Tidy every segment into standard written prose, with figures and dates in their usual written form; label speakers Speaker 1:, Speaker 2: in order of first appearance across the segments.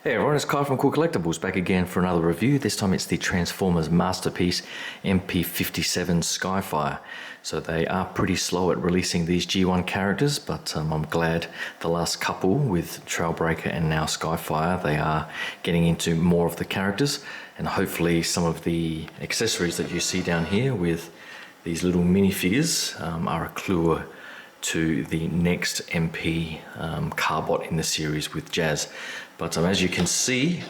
Speaker 1: Hey everyone, it's Kai from Cool Collectibles back again for another review. This time it's the Transformers masterpiece MP-57 Skyfire. So they are pretty slow at releasing these G1 characters, but I'm glad the last couple with Trailbreaker and now Skyfire, they are getting into more of the characters, and hopefully some of the accessories that you see down here with these little minifigures are a clue to the next MP carbot in the series with Jazz. But as you can see,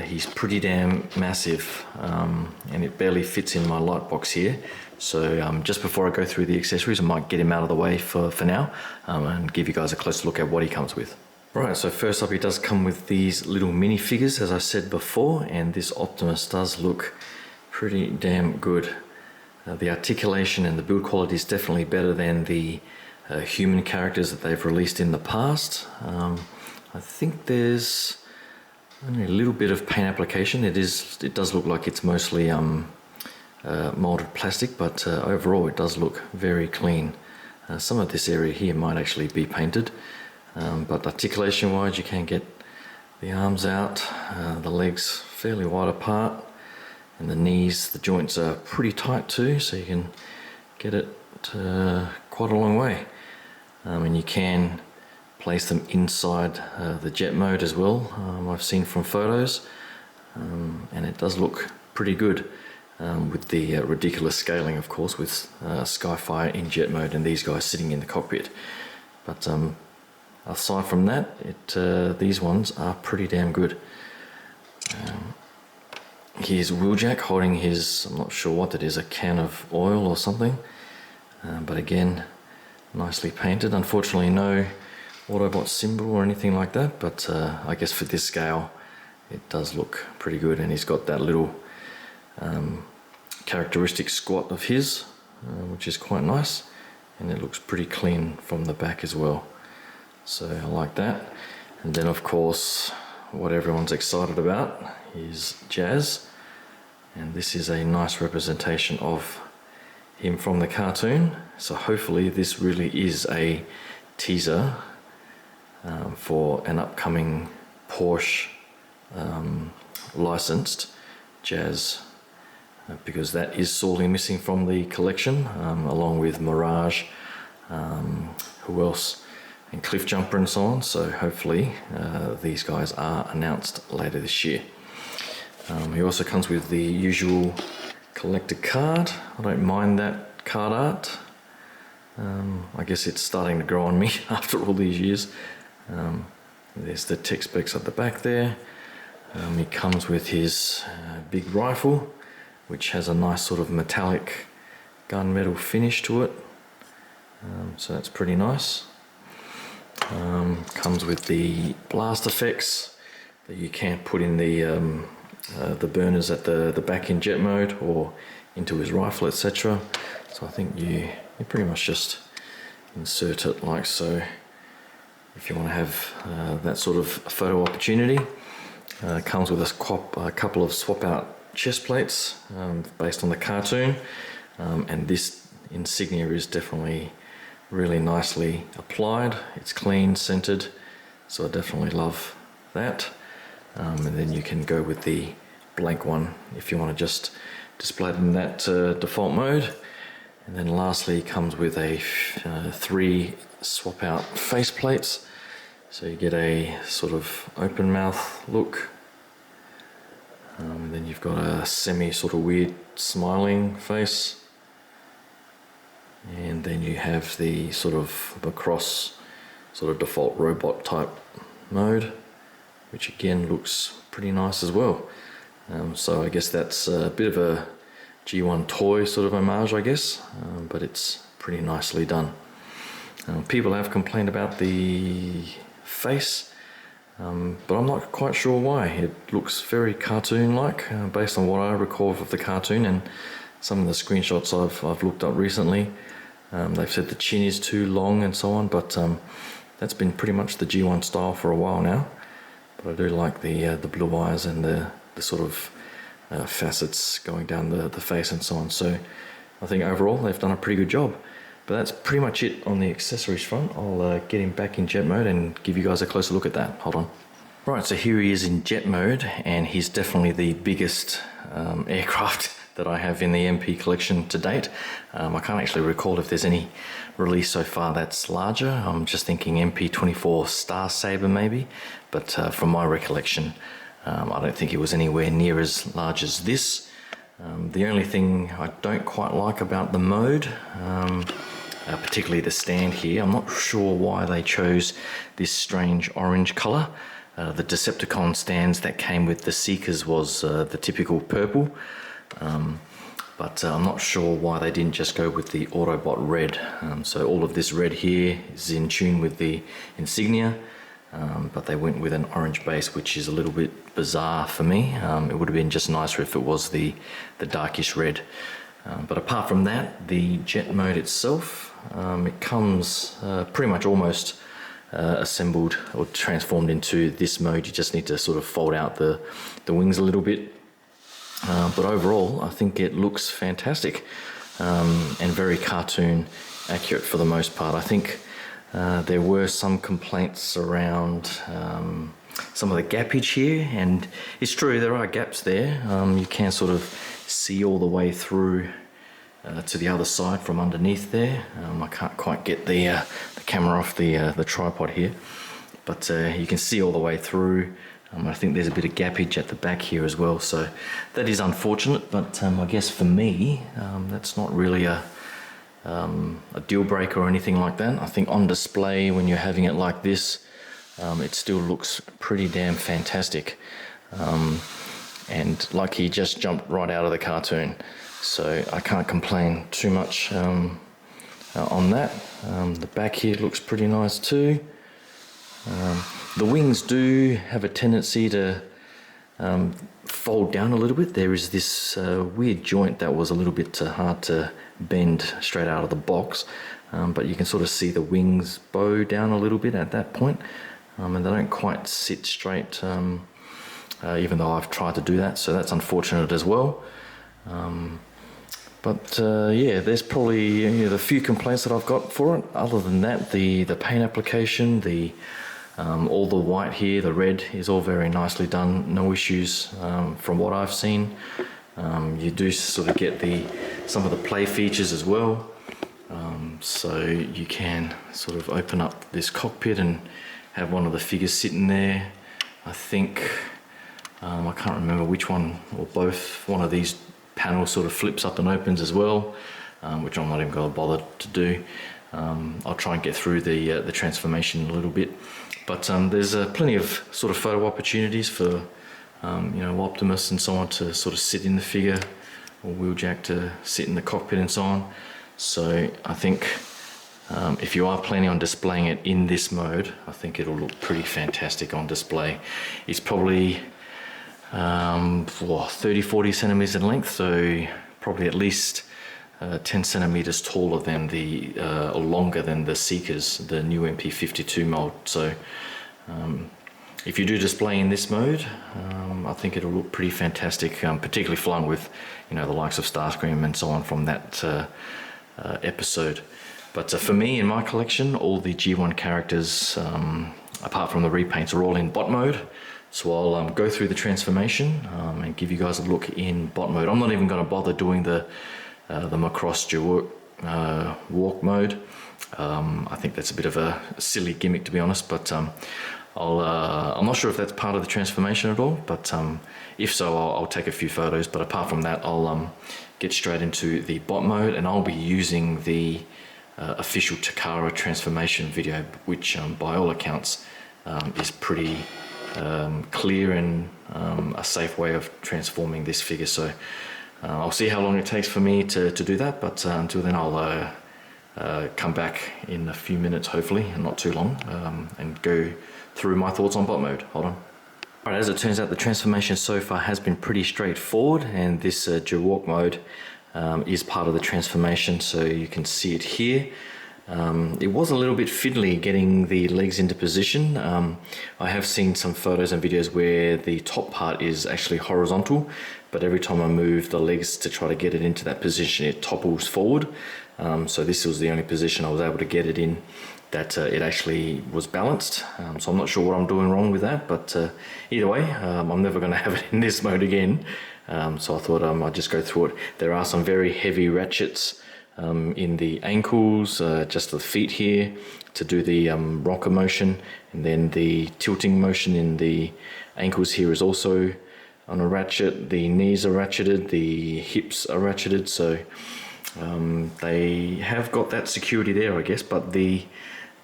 Speaker 1: he's pretty damn massive, and it barely fits in my light box here. So just before I go through the accessories, I might get him out of the way for now and give you guys a closer look at what he comes with. Right, so first up he does come with these little minifigures, as I said before, and this Optimus does look pretty damn good. The articulation and the build quality is definitely better than the human characters that they've released in the past. I think there's only a little bit of paint application. It does look like it's mostly molded plastic, but overall it does look very clean. Some of this area here might actually be painted, but articulation wise you can get the arms out, the legs fairly wide apart, and the knees, the joints are pretty tight too, so you can get it quite a long way. And you can place them inside the jet mode as well, I've seen from photos, and it does look pretty good with the ridiculous scaling, of course, with Skyfire in jet mode and these guys sitting in the cockpit. But aside from that, these ones are pretty damn good. Here's Wheeljack holding his, I'm not sure what that is, a can of oil or something, but again, nicely painted. Unfortunately no Autobot symbol or anything like that, but I guess for this scale it does look pretty good, and he's got that little characteristic squat of his, which is quite nice, and it looks pretty clean from the back as well, so I like that. And then of course what everyone's excited about is Jazz, and this is a nice representation of him from the cartoon, so hopefully this really is a teaser for an upcoming Porsche licensed Jazz, because that is sorely missing from the collection, along with Mirage, who else, and Cliff Jumper and so on. So hopefully these guys are announced later this year. He also comes with the usual collector card. I don't mind that card art. I guess it's starting to grow on me after all these years. There's the tech specs at the back there. He comes with his big rifle, which has a nice sort of metallic gunmetal finish to it, so that's pretty nice. Comes with the blast effects that you can put in the burners at the back in jet mode or into his rifle, etc. So I think you pretty much just insert it like so if you want to have that sort of photo opportunity. Comes with a couple of swap out chest plates based on the cartoon, and this insignia is definitely really nicely applied. It's clean, centered, so I definitely love that. And then you can go with the blank one if you want to just display it in that default mode. And then lastly comes with a 3 swap out face plates, so you get a sort of open mouth look, and then you've got a semi sort of weird smiling face, and then you have the sort of across sort of default robot type mode, which again looks pretty nice as well. So I guess that's a bit of a G1 toy sort of homage, I guess, but it's pretty nicely done. People have complained about the face, but I'm not quite sure why. It looks very cartoon-like, based on what I recall of the cartoon and some of the screenshots I've looked up recently. They've said the chin is too long and so on, but that's been pretty much the G1 style for a while now. But I do like the blue eyes and the sort of facets going down the face and so on. So I think overall they've done a pretty good job. But that's pretty much it on the accessories front. I'll get him back in jet mode and give you guys a closer look at that. Hold on. Right, so here he is in jet mode, and he's definitely the biggest aircraft that I have in the MP collection to date. I can't actually recall if there's any release so far that's larger. I'm just thinking MP-24 Star Saber maybe, but from my recollection, I don't think it was anywhere near as large as this. The only thing I don't quite like about the mode, particularly the stand here, I'm not sure why they chose this strange orange color. The Decepticon stands that came with the Seekers was the typical purple, but I'm not sure why they didn't just go with the Autobot red. So all of this red here is in tune with the insignia, but they went with an orange base, which is a little bit bizarre for me. It would have been just nicer if it was the darkish red. But apart from that, the jet mode itself, it comes pretty much almost assembled or transformed into this mode. You just need to sort of fold out the wings a little bit, but overall I think it looks fantastic, and very cartoon accurate for the most part. I think there were some complaints around some of the gappage here, and it's true there are gaps there. You can sort of see all the way through to the other side from underneath there. I can't quite get the camera off the tripod here, but you can see all the way through. I think there's a bit of gappage at the back here as well, so that is unfortunate, but I guess for me that's not really a deal breaker or anything like that. I think on display when you're having it like this, it still looks pretty damn fantastic, and like he just jumped right out of the cartoon. So I can't complain too much on that. The back here looks pretty nice too. The wings do have a tendency to fold down a little bit. There is this weird joint that was a little bit hard to bend straight out of the box, but you can sort of see the wings bow down a little bit at that point, and they don't quite sit straight, even though I've tried to do that, so that's unfortunate as well. But yeah, there's probably the few complaints that I've got for it. Other than that, the paint application, all the white here, the red is all very nicely done. No issues from what I've seen. You do sort of get some of the play features as well. So you can sort of open up this cockpit and have one of the figures sitting there. I think I can't remember which one or both. One of these panel sort of flips up and opens as well, which I'm not even going to bother to do. I'll try and get through the transformation a little bit, but there's plenty of sort of photo opportunities for Optimus and so on to sort of sit in the figure, or Wheeljack to sit in the cockpit and so on. So I think if you are planning on displaying it in this mode, I think it'll look pretty fantastic on display. It's probably 30-40 centimeters in length, so probably at least 10 centimeters taller than or longer than the Seekers, the new MP-52 mold. So if you do display in this mode, I think it'll look pretty fantastic, particularly flying with the likes of Starscream and so on from that episode. But for me, in my collection, all the G1 characters, apart from the repaints, are all in bot mode. So I'll go through the transformation and give you guys a look in bot mode. I'm not even going to bother doing the Macross walk mode. I think that's a bit of a silly gimmick, to be honest, but I'm not sure if that's part of the transformation at all, but if so, I'll take a few photos. But apart from that, I'll get straight into the bot mode, and I'll be using the official Takara transformation video, which by all accounts is pretty clear and a safe way of transforming this figure. So I'll see how long it takes for me to do that, but until then I'll come back in a few minutes, hopefully, and not too long, and go through my thoughts on bot mode. Hold on. Alright, as it turns out, the transformation so far has been pretty straightforward, and this Jawalk mode is part of the transformation, so you can see it here. It was a little bit fiddly getting the legs into position. I have seen some photos and videos where the top part is actually horizontal, but every time I move the legs to try to get it into that position, it topples forward. So this was the only position I was able to get it in. that it actually was balanced. So I'm not sure what I'm doing wrong with that, but either way, I'm never going to have it in this mode again. So I thought I'd just go through it. There are some very heavy ratchets in the ankles, just the feet here, to do the rocker motion, and then the tilting motion in the ankles here is also on a ratchet. The knees are ratcheted, the hips are ratcheted, so they have got that security there, I guess, but the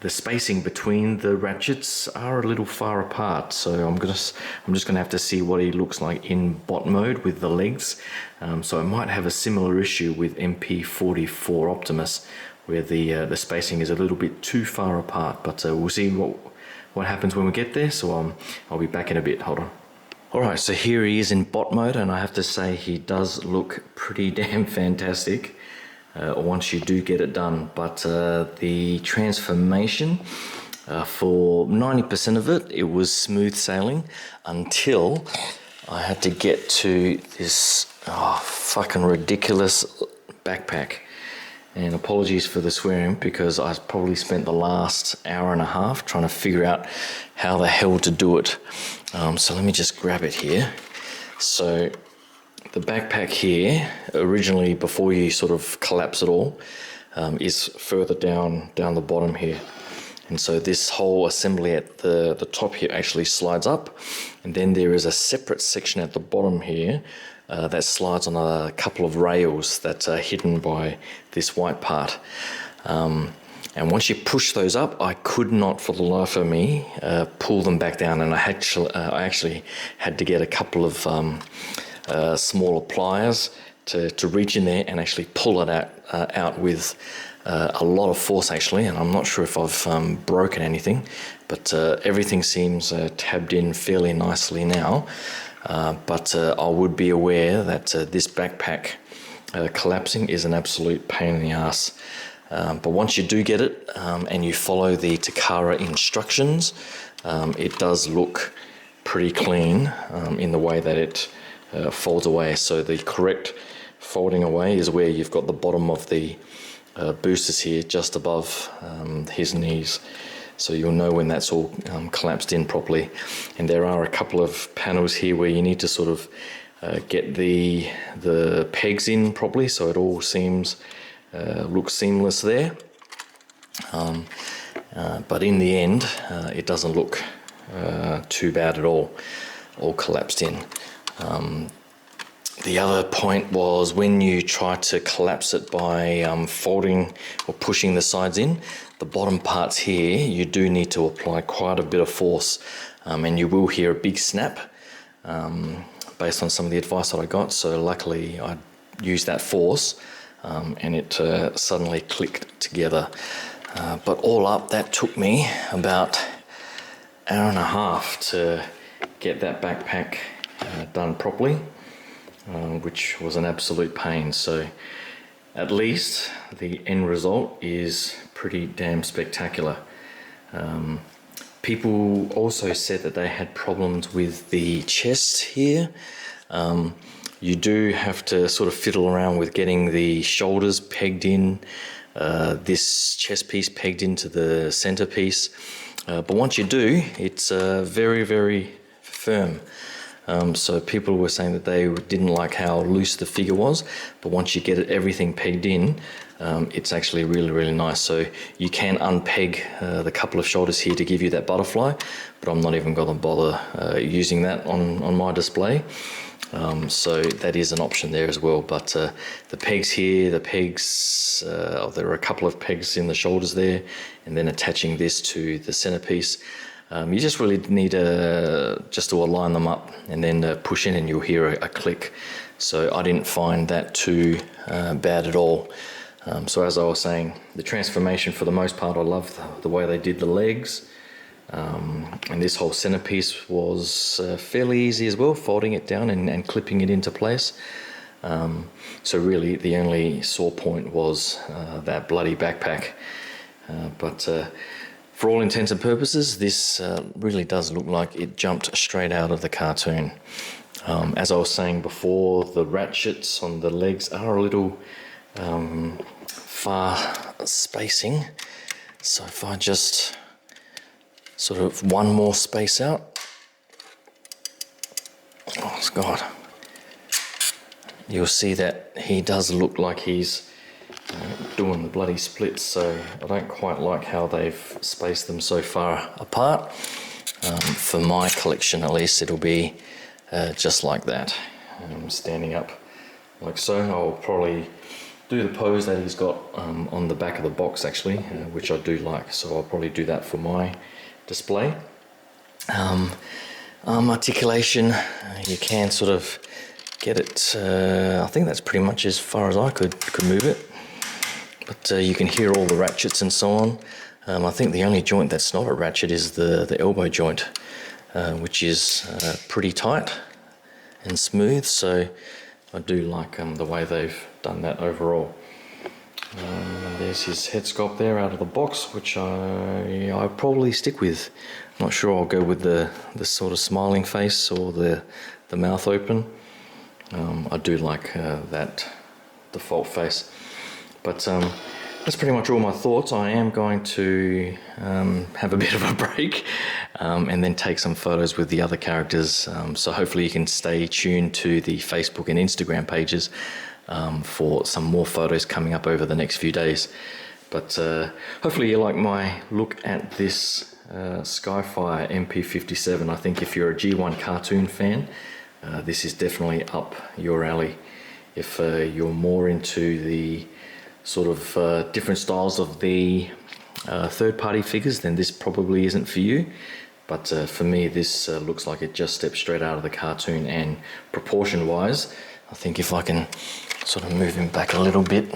Speaker 1: spacing between the ratchets are a little far apart, so I'm just gonna have to see what he looks like in bot mode with the legs. So I might have a similar issue with MP-44 Optimus, where the spacing is a little bit too far apart, but we'll see what happens when we get there. So I'll be back in a bit. Hold on. Alright, so here he is in bot mode, and I have to say he does look pretty damn fantastic once you do get it done. But the transformation, for 90% of it, it was smooth sailing until I had to get to this fucking ridiculous backpack. And apologies for the swearing, because I probably spent the last hour and a half trying to figure out how the hell to do it. So let me just grab it here. So the backpack here, originally before you sort of collapse it all, is further down the bottom here. And so this whole assembly at the top here actually slides up, and then there is a separate section at the bottom here that slides on a couple of rails that are hidden by this white part. And once you push those up, I could not for the life of me pull them back down, and I actually had to get a couple of smaller pliers to reach in there and actually pull it out with a lot of force actually. And I'm not sure if I've broken anything, but everything seems tabbed in fairly nicely now. But I would be aware that this backpack collapsing is an absolute pain in the ass. But once you do get it and you follow the Takara instructions, it does look pretty clean in the way that it folds away. So the correct folding away is where you've got the bottom of the boosters here just above his knees. So you'll know when that's all collapsed in properly. And there are a couple of panels here where you need to sort of get the pegs in properly, so it all looks seamless there. But in the end, it doesn't look too bad at all collapsed in. The other point was when you try to collapse it by folding or pushing the sides in, the bottom parts here, you do need to apply quite a bit of force, and you will hear a big snap based on some of the advice that I got. So luckily I used that force and it suddenly clicked together. But all up, that took me about an hour and a half to get that backpack done properly, which was an absolute pain. So at least the end result is pretty damn spectacular. People also said that they had problems with the chest here. You do have to sort of fiddle around with getting the shoulders pegged in, this chest piece pegged into the centerpiece. But once you do, it's very, very firm. So people were saying that they didn't like how loose the figure was, but once you get everything pegged in, it's actually really, really nice. So you can unpeg the couple of shoulders here to give you that butterfly, but I'm not even going to bother using that on my display. So that is an option there as well. But the pegs here, there are a couple of pegs in the shoulders there, and then attaching this to the centerpiece. You just really need just to align them up and then push in, and you'll hear a click. So I didn't find that too bad at all. So as I was saying, the transformation for the most part, I love the way they did the legs. And this whole centerpiece was fairly easy as well, folding it down and clipping it into place. So really the only sore point was that bloody backpack. But for all intents and purposes, this really does look like it jumped straight out of the cartoon. As I was saying before, the ratchets on the legs are a little far spacing. So if I just sort of one more space out, oh God, you'll see that he does look like he's doing the bloody splits, so I don't quite like how they've spaced them so far apart. For my collection at least, it'll be just like that, standing up like so. I'll probably do the pose that he's got on the back of the box actually, which I do like, so I'll probably do that for my display. Articulation, you can sort of get it, I think that's pretty much as far as I could move it, but you can hear all the ratchets and so on. I think the only joint that's not a ratchet is the elbow joint, which is pretty tight and smooth, so I do like the way they've done that overall. There's his head sculpt there out of the box, which I'll probably stick with. I'm not sure I'll go with the sort of smiling face or the mouth open. I do like that default face. But that's pretty much all my thoughts. I am going to have a bit of a break and then take some photos with the other characters. So hopefully you can stay tuned to the Facebook and Instagram pages for some more photos coming up over the next few days. But hopefully you like my look at this Skyfire MP-57. I think if you're a G1 cartoon fan, this is definitely up your alley. If you're more into the sort of different styles of the third-party figures, then this probably isn't for you. But for me, this looks like it just steps straight out of the cartoon, and proportion-wise, I think if I can sort of move him back a little bit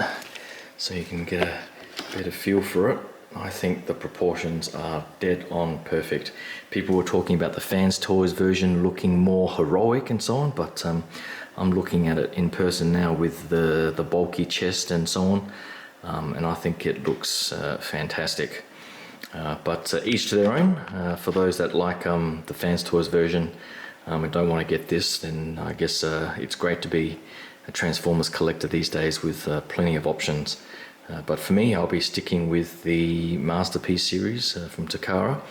Speaker 1: so you can get a better feel for it, I think the proportions are dead on perfect. People were talking about the Fans Toys version looking more heroic and so on, but I'm looking at it in person now with the bulky chest and so on, and I think it looks fantastic. But each to their own. For those that like the Fans Toys version and don't want to get this, then I guess it's great to be a Transformers collector these days with plenty of options. But for me, I'll be sticking with the Masterpiece series from Takara,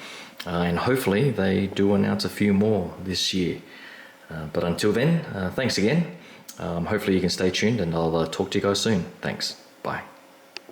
Speaker 1: and hopefully they do announce a few more this year. But until then, thanks again. Hopefully you can stay tuned, and I'll talk to you guys soon. Thanks. Bye.